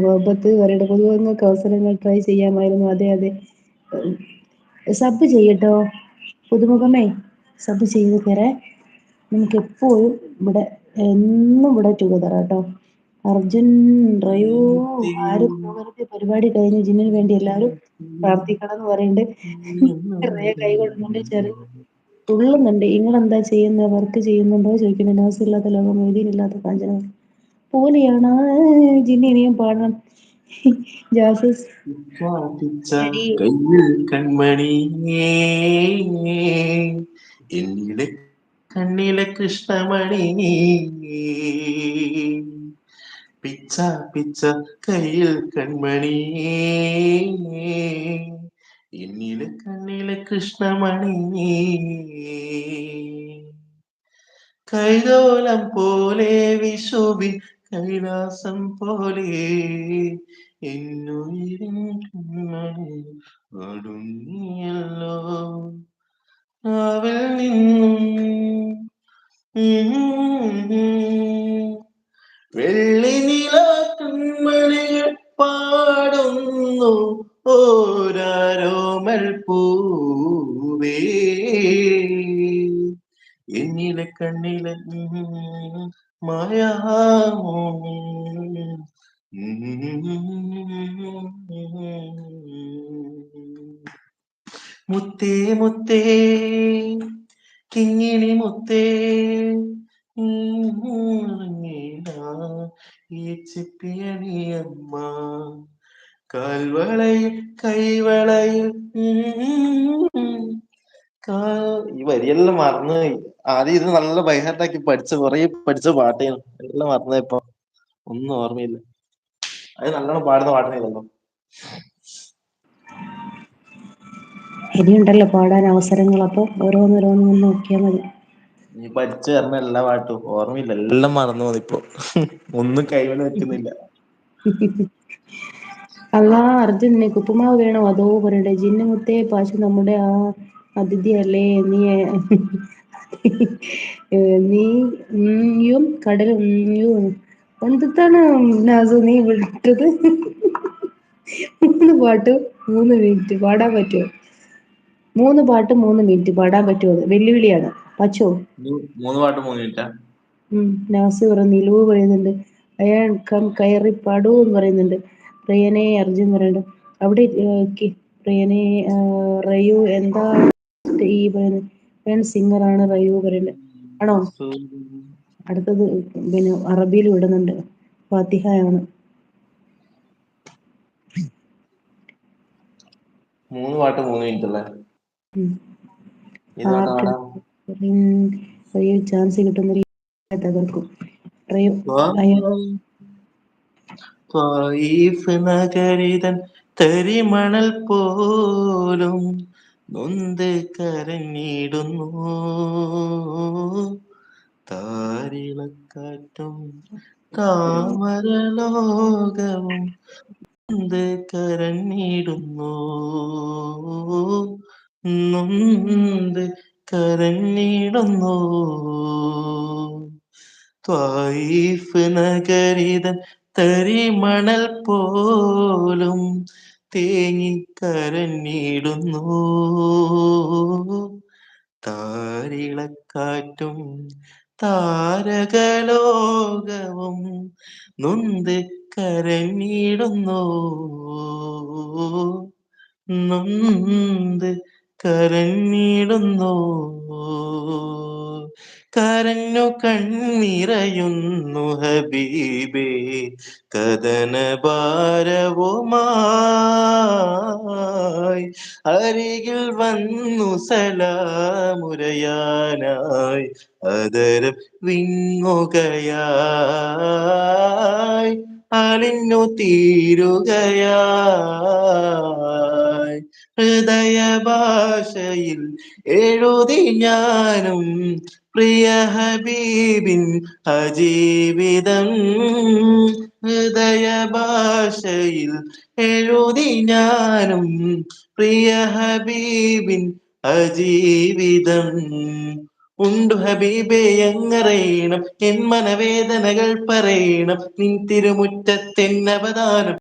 മുഹബത്ത് പറയട്ടെ പുതുമുഖങ്ങൾക്ക് അവസരങ്ങൾ ട്രൈ ചെയ്യാമായിരുന്നു. അതെ അതെ. സബ് ചെയ്യട്ടോ പുതുമുഖമേ, സബ് ചെയ്ത് തരേ. നമുക്ക് എപ്പോഴും ഇവിടെ എന്നും ഇവിടെ ടുഗദറാട്ടോ. അർജുൻ, റയൂ, ആരും പോകരുത്, പരിപാടി കഴിഞ്ഞ് ജിന്നിന് വേണ്ടി എല്ലാവരും പ്രാർത്ഥിക്കണം എന്ന് പറയുന്നുണ്ട്. റയ കൈ കൊടുക്കുന്നുണ്ട്, ചെറിയ തുള്ളുന്നുണ്ട്. നിങ്ങളെന്താ ചെയ്യുന്നത്? വർക്ക് ചെയ്യുന്നുണ്ടോ ചോദിക്കുന്നുണ്ട്. നാസില്ലാത്ത ലോകം, മൊയ്തീനില്ലാത്ത കാഞ്ചന പോലെയാണ് ജിന്നി ഇനിയും പാടണം. ജാസസ് പിച്ച എടി കയ്യിൽ കൺമണി എന്നിലെ കണ്ണിലെ കൃഷ്ണമണി പിച്ച പിച്ച കയ്യിൽ കൺമണി എന്നിലെ കണ്ണിലെ കൃഷ്ണമണി കൈതോലം പോലെ വിശുവിൻ കൈലാസം പോലെ എന്നുയിരിൻ കൺമണി അടുങ്ങിയല്ലോ അവൽ നിന്നും വെള്ളി നില കൺമണികൾ പാടുന്നു ഓരോമൽ പൂവേ എന്നിലെ കണ്ണിലെ മായാമോ മുത്തേ മുത്തേ കിങ്ങിണി മുത്തേ ഈ ചിപ്പിയണിയമ്മ കാൽവളയിൽ കൈവളയിൽ ഈ വരിയെല്ലാം മറന്നുപോയി. ആദ്യം ഇത് നല്ല ബൈഹാർട്ടാക്കി പഠിച്ച കൊറേ പഠിച്ച പാട്ടേനു എല്ലാം മറന്നുപോയി. ഇപ്പൊ ഒന്നും ഓർമ്മയില്ല. അത് നല്ലോണം പാടുന്ന പാട്ടേനല്ലോ. ഇനിയുണ്ടല്ലോ പാടാൻ അവസരങ്ങൾ. അപ്പോൾ ഓരോന്നോരോന്ന് നോക്കിയാൽ മതി. നീ പഠിച്ചു തരുന്ന എല്ലാ പാട്ടും ഓർമ്മയില്ല, എല്ലാം മറന്നു പോന്നിപ്പോ. ഒന്നും കൈവിന് വെക്കുന്നില്ല. അല്ലാ അർജുൻ, നിനക്ക് ഉപ്പുമാവ് വേണോ? അതോ പറയട്ടെ. ജിന്നു മുത്തേ പാശു നമ്മുടെ ആ അതിഥിയല്ലേ നീ. നീയും കടലും എന്താണ് നാസു നീ വിട്ടത്? 3 പാട്ട് 3 മിനിറ്റ് പാടാൻ പറ്റുമോ? 3 പാട്ട് 3 മിനിറ്റ് പാടാൻ പറ്റുമോ? വെല്ലുവിളിയാണ്. പച്ചോ? 3 പാട്ട് 3 മിനിറ്റാ? നാസി പറയുന്നു. നിലവ് പറയുന്നുണ്ട്. അയാൾ കയറി പാടൂ എന്ന് പറയുന്നുണ്ട്. പ്രിയനെ അർജുൻ പറയുന്നുണ്ട്. അവിടെ പ്രിയനെ റയു എന്താ ഈ പറയുന്നത്? സിംഗറാണ് റയു പറയുന്നത്. ആണോ? അടുത്തത് പിന്നെ അറബിയിൽ വിടുന്നുണ്ട്. ഫാത്തിഹയാണ്. 3 പാട്ട് 3 മിനിറ്റ് അല്ലേ? ഏത് പാട്ടാ ആർക്ക് പാടാ? റയു ചാൻസ് കിട്ടുന്നില്ല, തകർക്കും. റയു അയ്യോ ത്വായിഫ് നഗരിതൻ തരിമണൽ പോലും നൊന്ത് കരഞ്ഞിടുന്നു താരിളക്കാറ്റും താമരലോകവും നൊന്ത് കരഞ്ഞിടുന്നു നൊന്ത് കരഞ്ഞിടുന്നു ത്വായിഫ് നഗരിതൻ തരിമണൽ പോലും തേങ്ങിക്കരഞ്ഞിടുന്നു താരിളക്കാറ്റും താരകലോകവും നൊന്ത് കരഞ്ഞിടുന്നു നൊന്ത് കരഞ്ഞിടുന്നു കരഞ്ഞു കണ്ണിറയുന്നു ഹബീബേ കഥനഭാരവുമായി അരികിൽ വന്നു സലാമുരയാനായി അതരം വിങ്ങുകയായി അലിഞ്ഞു തീരുകയായി ഹൃദയഭാഷയിൽ എഴുതി ഞാനും പ്രിയ ഹബീബിൻ അജീവിതം ഹൃദയഭാഷയിൽ എഴുതി ഞാനും പ്രിയ ഹബീബിൻ അജീവിതം ഉണ്ടു ഹബീബേ അങ്ങറയണം എൻ മനവേദനകൾ പറയണം നിൻ തിരുമുറ്റത്തെന്നവദാനം